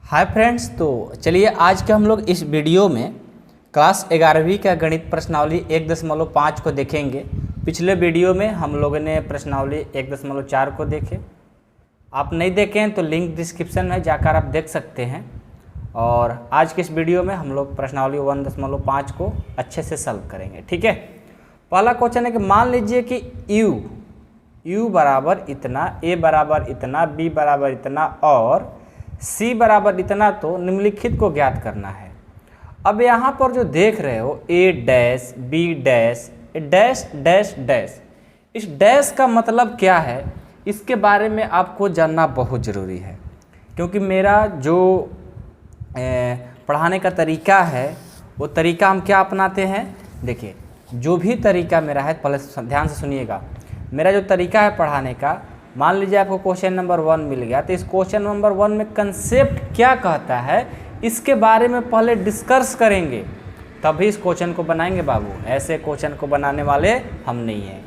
Hi friends, तो चलिए आज के हम लोग इस वीडियो में क्लास 11वीं का गणित प्रश्नावली 1.5 को देखेंगे। पिछले वीडियो में हम लोगों ने प्रश्नावली 1.4 को देखे। आप नहीं देखे हैं तो लिंक डिस्क्रिप्शन में जाकर आप देख सकते हैं। और आज के इस वीडियो में हम लोग प्रश्नावली 1.5 को अच्छे से सॉल्व करेंगे। ठीक है, पहला क्वेश्चन है कि मान लीजिए कि u बराबर इतना, a बराबर इतना, b बराबर इतना और c बराबर इतना, तो निम्नलिखित को ज्ञात करना है। अब यहाँ पर जो देख रहे हो a dash b dash dash dash dash, इस डैश का मतलब क्या है इसके बारे में आपको जानना बहुत ज़रूरी है, क्योंकि मेरा जो पढ़ाने का तरीका है वो तरीका हम क्या अपनाते हैं। देखिए, जो भी तरीका मेरा है, पहले ध्यान से सुनिएगा। मेरा जो तरीका है पढ़ाने का, मान लीजिए आपको क्वेश्चन नंबर 1 मिल गया, तो इस क्वेश्चन नंबर 1 में कंसेप्ट क्या कहता है इसके बारे में पहले डिस्कस करेंगे, तभी इस क्वेश्चन को बनाएंगे बाबू। ऐसे क्वेश्चन को बनाने वाले हम नहीं हैं।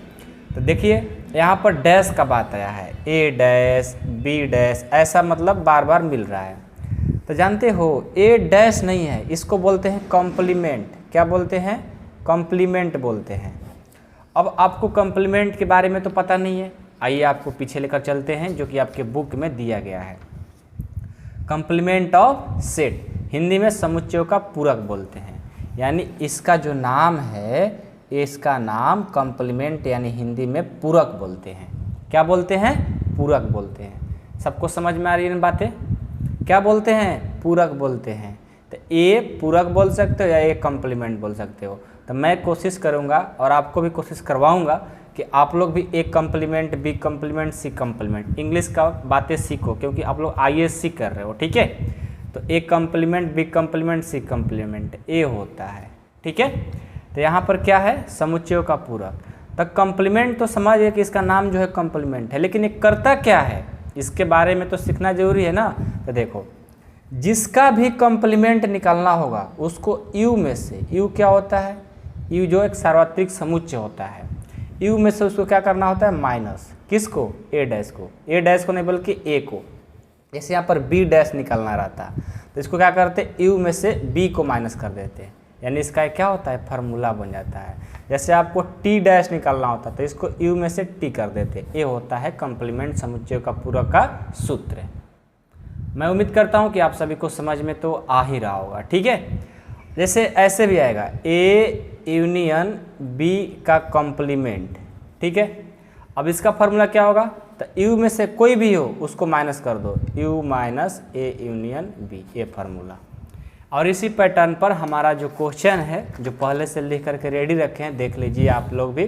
तो देखिए यहाँ पर डैश का बात आया है, a डैश b डैश, ऐसा मतलब बार बार मिल रहा है। तो जानते हो a डैश नहीं है, इसको बोलते हैं कॉम्प्लीमेंट। क्या बोलते हैं? कॉम्प्लीमेंट बोलते हैं। अब आपको कॉम्प्लीमेंट के बारे में तो पता नहीं है, आइए आपको पीछे लेकर चलते हैं जो कि आपके बुक में दिया गया है। कॉम्प्लीमेंट ऑफ सेट हिंदी में समुच्चयों का पूरक बोलते हैं। यानी इसका जो नाम है, इसका नाम कॉम्प्लीमेंट यानी हिंदी में पूरक बोलते हैं। क्या बोलते हैं? पूरक बोलते हैं। सबको समझ में आ रही है इन बातें? क्या बोलते हैं? पूरक बोलते हैं। तो ए पूरक बोल सकते हो या ए कॉम्प्लीमेंट बोल सकते हो। तो मैं कोशिश करूँगा और आपको भी कोशिश करवाऊँगा कि आप लोग भी A complement, B complement, C complement, English का बातें सीखो, क्योंकि आप लोग ISC कर रहे हो। ठीक है, तो A complement, B complement, C complement A होता है। ठीक है, तो यहाँ पर क्या है? समुच्चयों का पूरक। तो कॉम्प्लीमेंट तो समझिए कि इसका नाम जो है कॉम्प्लीमेंट है, लेकिन ये करता क्या है इसके बारे में तो सीखना जरूरी है ना। तो देखो, जिसका भी कॉम्प्लीमेंट निकालना होगा उसको यू में से, यू क्या होता है? यू जो एक सार्वत्रिक समुच्चय होता है, यू में से उसको क्या करना होता है? माइनस। किसको? ए डैश को। ए डैश को नहीं बल्कि ए को। जैसे यहाँ पर बी डैश निकालना रहता तो इसको क्या करते? यू में से बी को माइनस कर देते हैं, यानी इसका क्या होता है? फार्मूला बन जाता है। जैसे आपको टी डैश निकालना होता तो इसको यू में से टी कर देते। ये होता है कॉम्प्लीमेंट समुच्चय का पूरक का सूत्र। मैं उम्मीद करता हूँ कि आप सभी को समझ में तो आ ही रहा होगा। ठीक है, जैसे ऐसे भी आएगा ए यूनियन बी का कॉम्प्लीमेंट। ठीक है, अब इसका फार्मूला क्या होगा? तो यू में से कोई भी हो उसको माइनस कर दो, U minus A union B, ये फार्मूला। और इसी पैटर्न पर हमारा जो क्वेश्चन है, जो पहले से लिख करके रेडी रखे हैं, देख लीजिए आप लोग भी।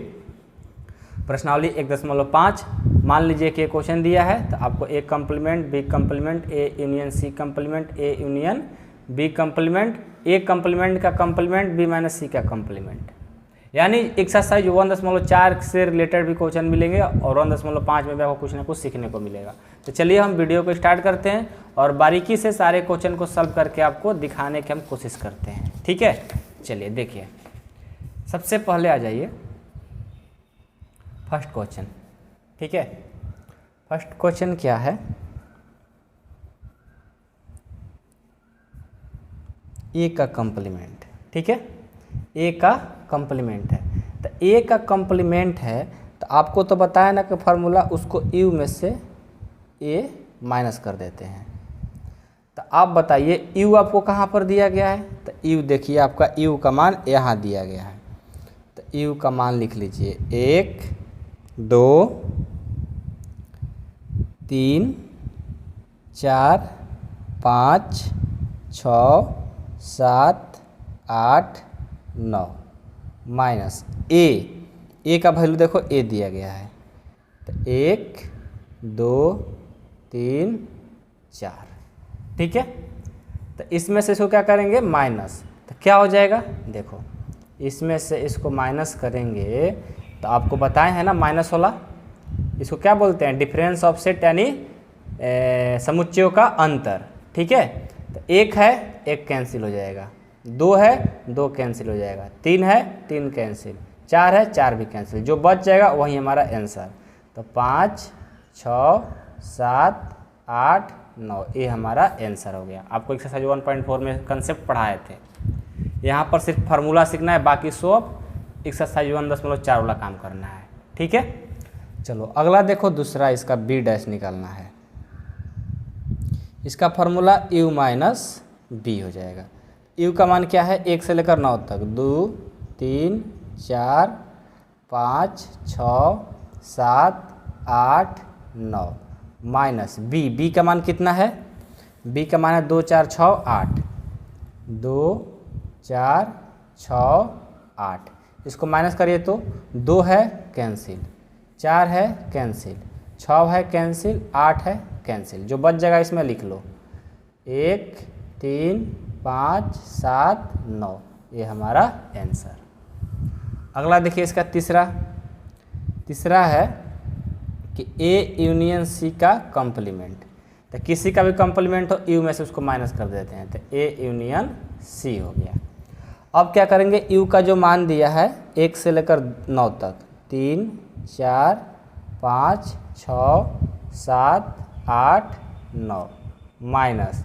प्रश्नावली 1.5 मान लीजिए कि क्वेश्चन दिया है, तो आपको A complement, B complement, A union C complement, A union B complement, A complement का कॉम्प्लीमेंट, बी माइनस सी का कॉम्प्लीमेंट। यानी एक्सरसाइज 1.4 से रिलेटेड भी क्वेश्चन मिलेंगे और 1.5 में भी आपको कुछ ना कुछ सीखने को मिलेगा। तो चलिए हम वीडियो को स्टार्ट करते हैं और बारीकी से सारे क्वेश्चन को सॉल्व करके आपको दिखाने की हम कोशिश करते हैं। ठीक है, चलिए देखिए, सबसे पहले आ जाइए फर्स्ट क्वेश्चन। ठीक है, फर्स्ट क्वेश्चन क्या है? ए का कॉम्प्लीमेंट। ठीक है, ए का कॉम्प्लीमेंट है। तो ए का कॉम्प्लीमेंट है तो आपको तो बताया ना कि फार्मूला, उसको यू में से ए माइनस कर देते हैं। तो आप बताइए यू आपको कहाँ पर दिया गया है? तो यू देखिए, आपका यू का मान यहाँ दिया गया है। तो यू का मान लिख लीजिए 1 2 3 4 5 6 7 8 9 माइनस ए का वैल्यू देखो, ए दिया गया है। तो 1 2 3 4। ठीक है, तो इसमें से इसको क्या करेंगे? माइनस। तो क्या हो जाएगा? देखो, इसमें से इसको माइनस करेंगे तो आपको बताए हैं ना माइनस वाला, इसको क्या बोलते हैं? डिफरेंस ऑफ सेट, यानी समुच्चयों का अंतर। ठीक है, तो 1 है, 1 कैंसिल हो जाएगा, 2 है, 2 कैंसिल हो जाएगा, 3 है, 3 कैंसिल, 4 है, 4 भी कैंसिल, जो बच जाएगा वही हमारा आंसर। तो 5 6 7 8 9, ये हमारा आंसर हो गया। आपको एक्सरसाइज 1.4 में कंसेप्ट पढ़ाए थे। यहाँ पर सिर्फ फार्मूला सीखना है, बाकी सब एक्सरसाइज 1.4 वाला काम करना है। ठीक है, चलो अगला देखो, दूसरा इसका बी डैश निकालना है। इसका फार्मूला u माइनस बी हो जाएगा। u का मान क्या है, 1 से लेकर 9 तक, 2 3 4 5 6 7 8 9 माइनस b का मान कितना है, b का मान है 2 4 6 8, 2 4 6 8। इसको माइनस करिए तो 2 है कैंसिल, 4 है कैंसिल, 6 है कैंसिल, 8 है कैंसिल। जो बच जाएगा इसमें लिख लो, 1 3 5 7 9, ये हमारा आंसर। अगला देखिए इसका तीसरा है कि A यूनियन C का कॉम्प्लीमेंट। तो किसी का भी कॉम्प्लीमेंट हो U में से उसको माइनस कर देते हैं, तो A यूनियन C हो गया। अब क्या करेंगे, U का जो मान दिया है 1 से लेकर 9 तक, 3 4 5 6 7 8 9 माइनस,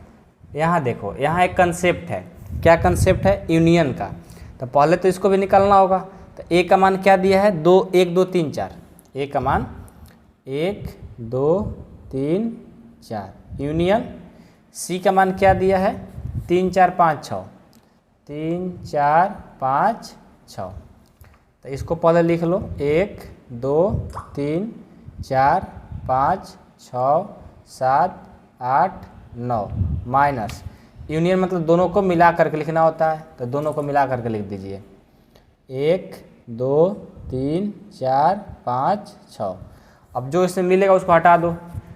यहाँ देखो यहाँ एक कंसेप्ट है। क्या कंसेप्ट है, यूनियन का। तो पहले तो इसको भी निकालना होगा। तो A का मान क्या दिया है, 2 1 2 3 4, A का मान 1 2 3 4, यूनियन C का मान क्या दिया है, 3 4 5 6, 3 4 5 6। तो इसको पहले लिख लो, 1 2 3 4 5 6 7 8 9 माइनस, यूनियन मतलब दोनों को मिला करके लिखना होता है, तो दोनों को मिला करके लिख दीजिए, 1 2 3 4 5 6। अब जो इसमें मिलेगा उसको हटा दो,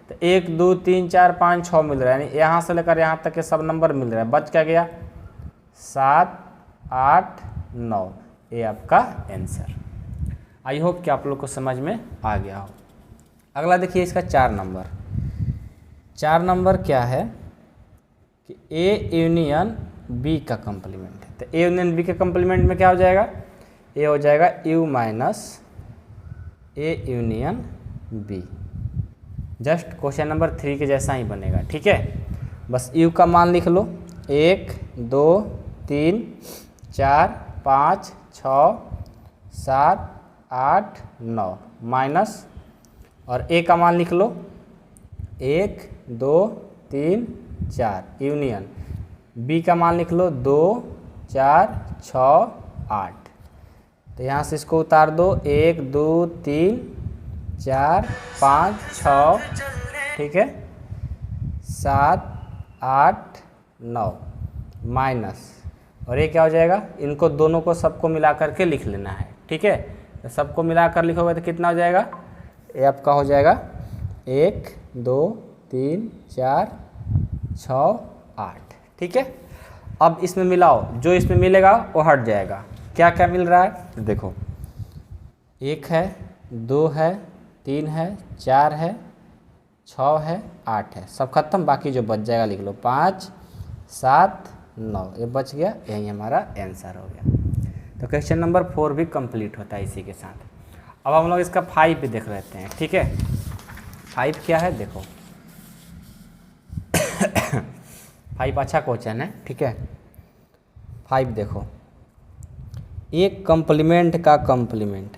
तो 1 2 3 4 5 6 मिल रहा है, यानी यहाँ से लेकर यहाँ तक के सब नंबर मिल रहा है। बच क्या गया, 7 8 9, ये आपका आंसर। आई होप कि आप लोग को समझ में आ गया हो। अगला देखिए इसका 4 नंबर क्या है कि A यूनियन B का कॉम्प्लीमेंट है। तो A यूनियन B के कॉम्प्लीमेंट में क्या हो जाएगा, A हो जाएगा U minus A union B। Just question number 3 के जैसा ही बनेगा। ठीक है, बस U का मान लिख लो, 1 2 3 4 5 6 7 8 9 माइनस, और A का मान लिख लो, 1 2 3 4 यूनियन B का मान लिख लो, 2 4 6 8। तो यहाँ से इसको उतार दो, 1 2 3 4 5 6, ठीक है, 7 8 9 माइनस, और ये क्या हो जाएगा, इनको दोनों को सबको मिला करके लिख लेना है। ठीक है, तो सबको मिला कर लिखोगे तो कितना हो जाएगा, ये आपका हो जाएगा 1 2 3 4 6 8। ठीक है, अब इसमें मिलाओ, जो इसमें मिलेगा वो हट जाएगा। क्या क्या मिल रहा है देखो, 1 है 2 है 3 है 4 है 6 है 8 है, सब खत्म। बाकी जो बच जाएगा लिख लो, 5 7 9, ये बच गया, यही हमारा आंसर हो गया। तो क्वेश्चन नंबर 4 भी कंप्लीट होता है इसी के साथ। अब हम लोग इसका 5 भी देख लेते हैं। ठीक है, 5 क्या है देखो, 5 अच्छा क्वेश्चन है। ठीक है, 5 देखो, एक कॉम्प्लीमेंट का कॉम्प्लीमेंट,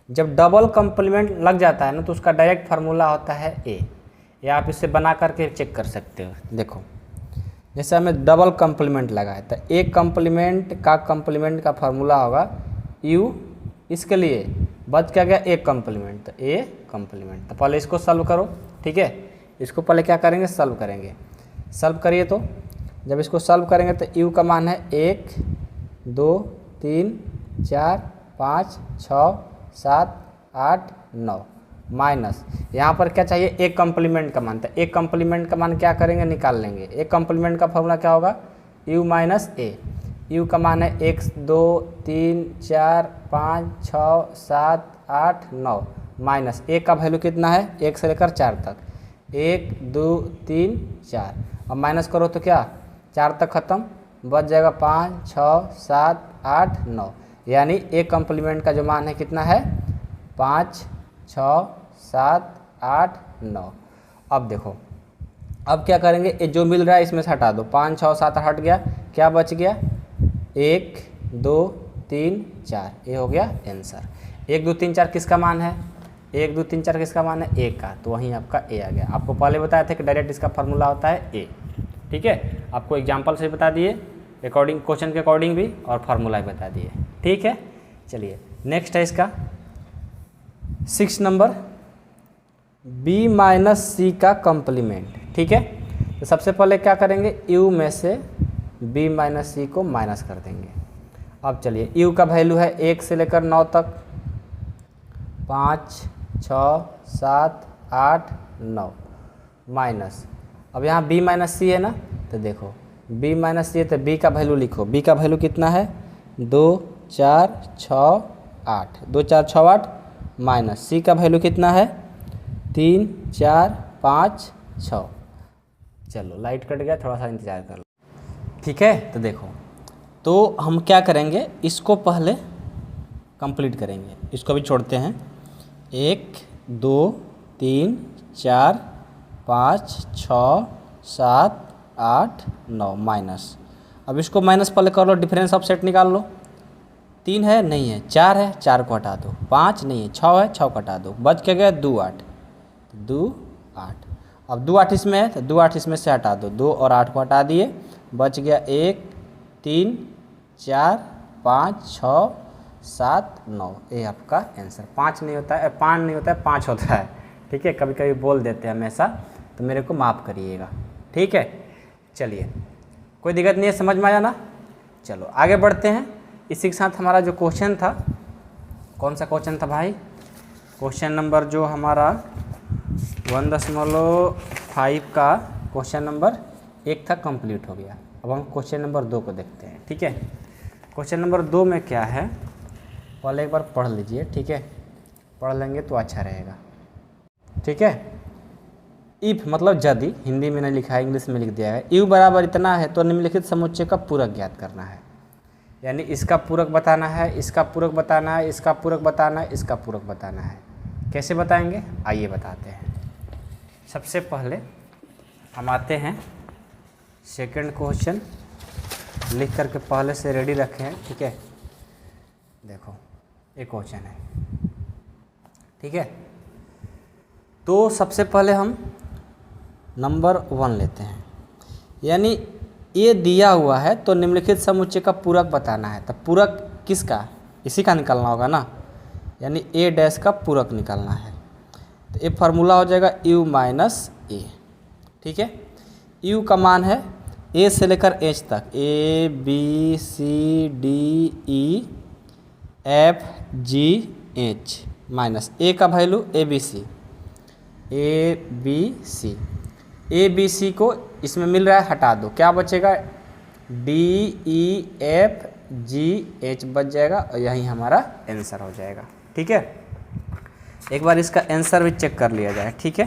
जब डबल कॉम्प्लीमेंट लग जाता है ना तो उसका डायरेक्ट फार्मूला होता है A, या आप इसे बना करके चेक कर सकते हो। देखो जैसे हमें डबल कॉम्प्लीमेंट लगा है, तो एक कॉम्प्लीमेंट का फार्मूला होगा U, इसके लिए बच क्या गया, एक कॉम्प्लीमेंट, तो A कॉम्प्लीमेंट। तो पहले इसको सॉल्व करो। ठीक है, इसको पहले क्या करेंगे, सॉल्व करेंगे। सॉल्व करिए, तो जब इसको सॉल्व करेंगे तो U का मान है 1 2 3 4 5 6 7 8 9 माइनस, यहाँ पर क्या चाहिए, एक कॉम्प्लीमेंट का मान। तो एक कॉम्प्लीमेंट का मान क्या करेंगे, निकाल लेंगे। एक कॉम्प्लीमेंट का फॉर्मूला क्या होगा, U माइनस A। U का मान है 1 2 3 4 5 6 7 8 9 माइनस A का वैल्यू कितना है, 1 से लेकर 4 तक, 1 2 3 4। अब माइनस करो तो क्या, 4 तक खत्म, बच जाएगा 5 6 7 8 9, यानी एक कॉम्प्लीमेंट का जो मान है कितना है, 5 6 7 8 9। अब देखो अब क्या करेंगे, ये जो मिल रहा है इसमें से हटा दो, 5 6 7 हट गया, क्या बच गया 1 2 3 4, ये हो गया आंसर। 1 2 3 4 किसका मान है, 1 2 3 4 किसका मान है, ए का, तो वहीं आपका ए आ गया। आपको पहले बताया था कि डायरेक्ट इसका फार्मूला होता है ए, ठीक है। आपको एग्जाम्पल से बता दिए, अकॉर्डिंग क्वेश्चन के अकॉर्डिंग भी, और फार्मूला भी बता दिए, ठीक है। चलिए नेक्स्ट है इसका 6 नंबर, बी माइनस सी का कॉम्प्लीमेंट, ठीक है। तो सबसे पहले क्या करेंगे, यू में से बी माइनस सी को माइनस कर देंगे। अब चलिए यू का वैल्यू है 1 से लेकर 9 तक, 5 6 7 8 9 माइनस, अब यहाँ b माइनस सी है ना, तो देखो b माइनस सी है तो b का वैल्यू लिखो, b का वैल्यू कितना है 2 4 6 8, 2 4 6 8 माइनस c का वैल्यू कितना है 3 4 5 6। चलो लाइट कट गया, थोड़ा सा इंतज़ार कर लो, ठीक है। तो देखो, तो हम क्या करेंगे, इसको पहले कंप्लीट करेंगे, इसको भी छोड़ते हैं, 1 2 3 4 5 6 7 8 9 माइनस। अब इसको माइनस पहले कर लो, डिफरेंस ऑफ सेट निकाल लो, 3 है नहीं है, 4 है 4 को हटा दो, 5 नहीं है 6 है 6 को हटा दो, बच के गया 2 8, 2 8। अब 2 8 इसमें है तो 2 8 इसमें से हटा दो, 2 और 8 को हटा दिए, बच गया 1 3 4 5 6 7 9, ये आपका आंसर। 5 नहीं होता है, 5 नहीं होता है, 5 होता है, ठीक है। कभी कभी बोल देते हैं हमेशा, तो मेरे को माफ़ करिएगा, ठीक है। चलिए कोई दिक्कत नहीं है, समझ में आया ना। चलो आगे बढ़ते हैं। इसी के साथ हमारा जो क्वेश्चन था, कौन सा क्वेश्चन था भाई, क्वेश्चन नंबर जो हमारा 1.5 का क्वेश्चन नंबर 1 था, कंप्लीट हो गया। अब हम क्वेश्चन नंबर 2 को देखते हैं, ठीक है। क्वेश्चन नंबर 2 में क्या है, पहले एक बार पढ़ लीजिए, ठीक है, पढ़ लेंगे तो अच्छा रहेगा, ठीक है। इफ मतलब यदि, हिंदी में नहीं लिखा है, इंग्लिश में लिख दिया है, यू बराबर इतना है तो निम्नलिखित समुच्चय का पूरक ज्ञात करना है, यानी इसका पूरक बताना है, इसका पूरक बताना है, इसका पूरक बताना है, इसका पूरक बताना है। कैसे बताएंगे, आइए बताते हैं। सबसे पहले हम आते हैं सेकंड क्वेश्चन, लिख करके पहले से रेडी रखे हैं, ठीक है। देखो एक क्वेश्चन है, ठीक है। तो सबसे पहले हम नंबर 1 लेते हैं, यानी ये दिया हुआ है तो निम्नलिखित समुच्चय का पूरक बताना है। तो पूरक किसका, इसी का निकालना होगा ना, यानी ए डैश का पूरक निकालना है। तो ये फार्मूला हो जाएगा यू माइनस ए, ठीक है। यू का मान है ए से लेकर एच तक, A B C D E F G H, minus A का value A B C, A B C को इसमें मिल रहा है, हटा दो, क्या बचेगा D E F G H बच जाएगा, और यही हमारा आंसर हो जाएगा, ठीक है। एक बार इसका आंसर भी चेक कर लिया जाए, ठीक है।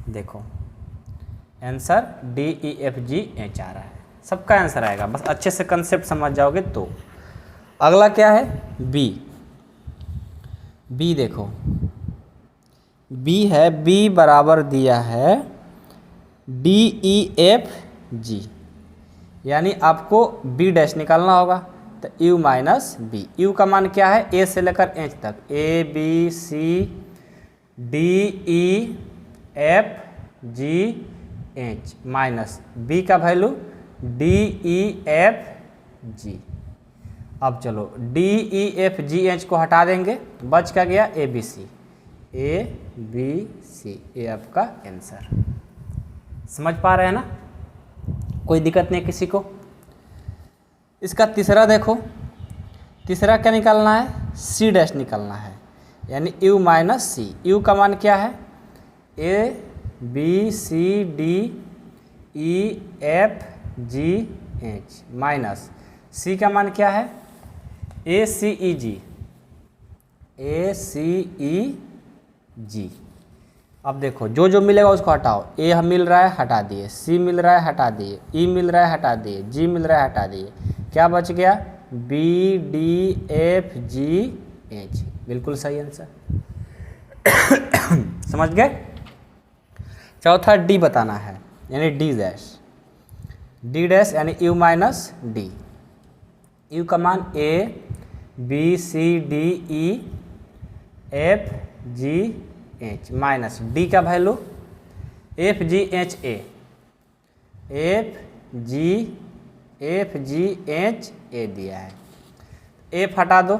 देखो answer D E F G H आ रहा है, सबका आंसर आएगा, बस अच्छे से कंसेप्ट समझ जाओगे तो। अगला क्या है, बी। बी देखो, बी है, बी बराबर दिया है डी ई एफ जी, यानी आपको बी डैश निकालना होगा। तो यू माइनस बी, यू का मान क्या है ए से लेकर एच तक, A B C D E F G H, minus B का value D E F G. अब चलो D E F G H को हटा देंगे, बच क्या गया ए बी सी, ए बी सी, ये आपका आंसर। समझ पा रहे हैं ना, कोई दिक्कत नहीं किसी को। इसका तीसरा देखो, तीसरा क्या निकालना है, सी डैश निकालना है, यानी यू माइनस सी। यू का मान क्या है A B C D E F G H, minus C का मान क्या है ए सी ई जी, ए सी ई जी। अब देखो जो जो मिलेगा उसको हटाओ, ए हम मिल रहा है हटा दिए, सी मिल रहा है हटा दिए, ई मिल रहा है हटा दिए, जी मिल रहा है हटा दिए, क्या बच गया B D F G H, बिल्कुल सही आंसर। समझ गए। चौथा डी बताना है, यानी डी डैश यानी यू माइनस डी। यू का मान A B C D E F G H minus D का value F G H A दिया है। एफ हटा दो,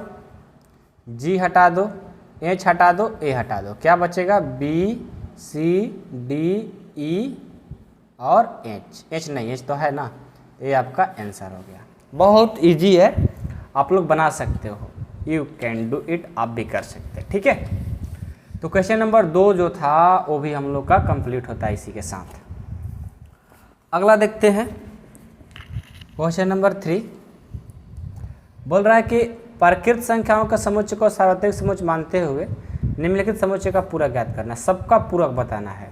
जी हटा दो, एच हटा दो, ए हटा दो, क्या बचेगा? बी सी डी ई और एच नहीं, एच तो है ना, ये आपका आंसर हो गया। बहुत इजी है, आप लोग बना सकते हो, यू कैन डू इट, आप भी कर सकते हैं। ठीक है, तो क्वेश्चन नंबर 2 जो था वो भी हम लोग का कंप्लीट होता है इसी के साथ। अगला देखते हैं क्वेश्चन नंबर 3। बोल रहा है कि प्राकृत संख्याओं का समुच्चय को सार्वत्रिक समुच्चय मानते हुए निम्नलिखित समुच्चय का पूरक ज्ञात करना है। सबका पूरक बताना है।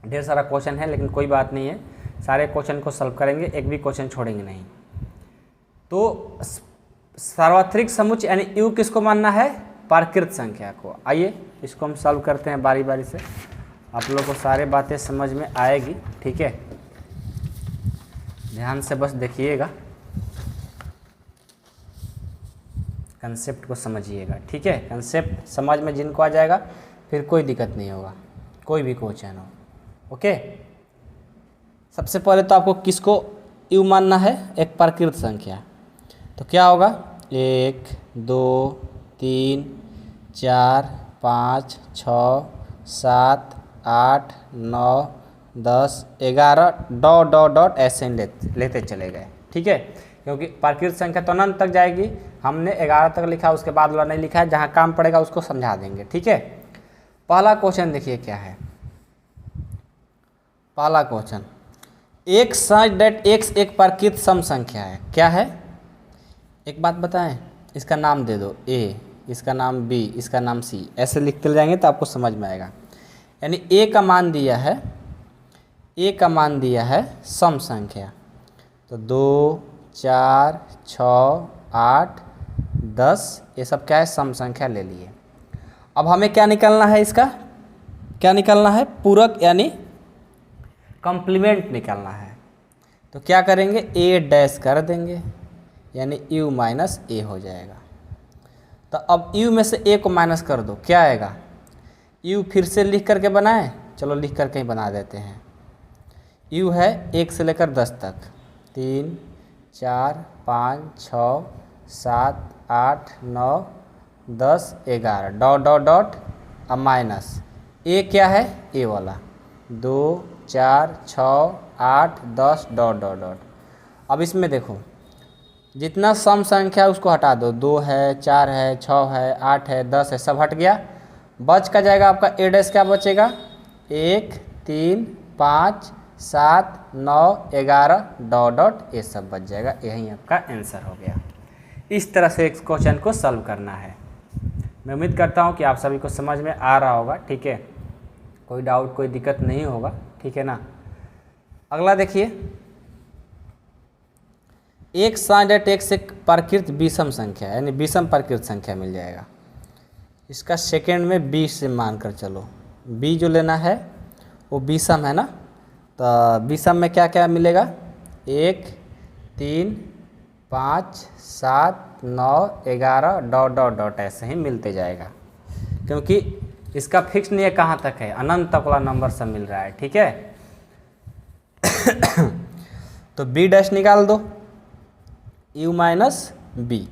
ढेर सारा क्वेश्चन है लेकिन कोई बात नहीं है, सारे क्वेश्चन को सॉल्व करेंगे, एक भी क्वेश्चन छोड़ेंगे नहीं। तो सार्वत्रिक समुच्चय यानी यू किसको मानना है? प्राकृत संख्या को। आइए इसको हम सॉल्व करते हैं बारी बारी से, आप लोगों को सारे बातें समझ में आएगी। ठीक है, ध्यान से बस देखिएगा, कंसेप्ट को समझिएगा। ठीक है, कंसेप्ट समझ में जिनको आ जाएगा फिर कोई दिक्कत नहीं होगा, कोई भी क्वेश्चन हो। ओके, सबसे पहले तो आपको किसको यू मानना है? एक प्राकृत संख्या। तो क्या होगा? 1 2 3 4 5 6 7 8 9 10 11 डॉट ऐसे लेते चले गए। ठीक है, क्योंकि प्राकृत संख्या तो अनंत तक जाएगी, हमने 11 तक लिखा, उसके बाद वाला नहीं लिखा है, जहाँ काम पड़ेगा उसको समझा देंगे। ठीक है, पहला क्वेश्चन देखिए क्या है। पहला क्वेश्चन, एक सच डेट एक्स एक प्राकृत सम संख्या है। क्या है? एक बात बताएं, इसका नाम दे दो ए, इसका नाम बी, इसका नाम सी, ऐसे लिखते जाएंगे तो आपको समझ में आएगा। यानी ए का मान दिया है, ए का मान दिया है सम संख्या, तो 2 4 6 8 10 ये सब क्या है? सम संख्या ले लिए। अब हमें क्या निकालना है? इसका क्या निकालना है? पूरक यानी कॉम्प्लीमेंट निकालना है। तो क्या करेंगे? ए डैश कर देंगे, यानी यू माइनस ए हो जाएगा। तो अब यू में से ए को माइनस कर दो, क्या आएगा? यू फिर से लिख करके बनाएं, चलो लिख करके ही बना देते हैं। यू है 1 से लेकर 10 तक, 3 4 5 6 7 8 9 10 11 डॉट अब माइनस ए क्या है? ए वाला 2 4 6 8 10 डॉट। अब इसमें देखो जितना सम संख्या है उसको हटा दो, 2 है 4 है 6 है 8 है 10 है, सब हट गया। बच का जाएगा आपका ए डैश, क्या बचेगा? 1 3 5 7 9 11 डॉट ये सब बच जाएगा। यही आपका आंसर हो गया। इस तरह से इस क्वेश्चन को सॉल्व करना है। मैं उम्मीद करता हूँ कि आप सभी को समझ में आ रहा होगा। ठीक है, कोई डाउट कोई दिक्कत नहीं होगा। ठीक है ना। अगला देखिए, एक साइड एक्स एक प्राकृत विषम संख्या यानी विषम प्राकृत संख्या मिल जाएगा। इसका सेकेंड में बी से मान कर चलो, बी जो लेना है वो विषम है ना, तो विषम में क्या क्या मिलेगा? 1 3 5 7 9 11 डॉट ऐसे ही मिलते जाएगा, क्योंकि इसका फिक्स नहीं है कहाँ तक है, अनंत तक वाला नंबर सब मिल रहा है। ठीक है तो बी डैश निकाल दो, यू माइनस बी,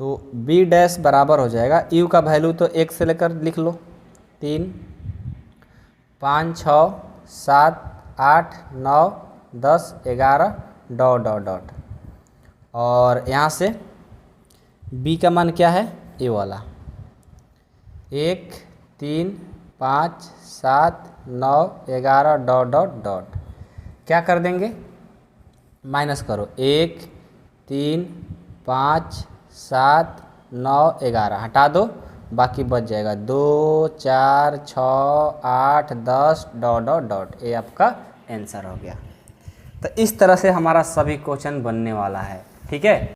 तो बी डैश बराबर हो जाएगा, यू का वैल्यू तो 1 से लेकर लिख लो, 3 5 6 7 8 9 10 11 डॉट और यहाँ से b का मान क्या है? ए वाला 1 3 5 7 9 11 डॉट क्या कर देंगे? माइनस करो, 1 3 5 7 9 11 हटा दो, बाकी बच जाएगा 2 4 6 8 10 डॉट ये आपका आंसर हो गया। तो इस तरह से हमारा सभी क्वेश्चन बनने वाला है। ठीक है।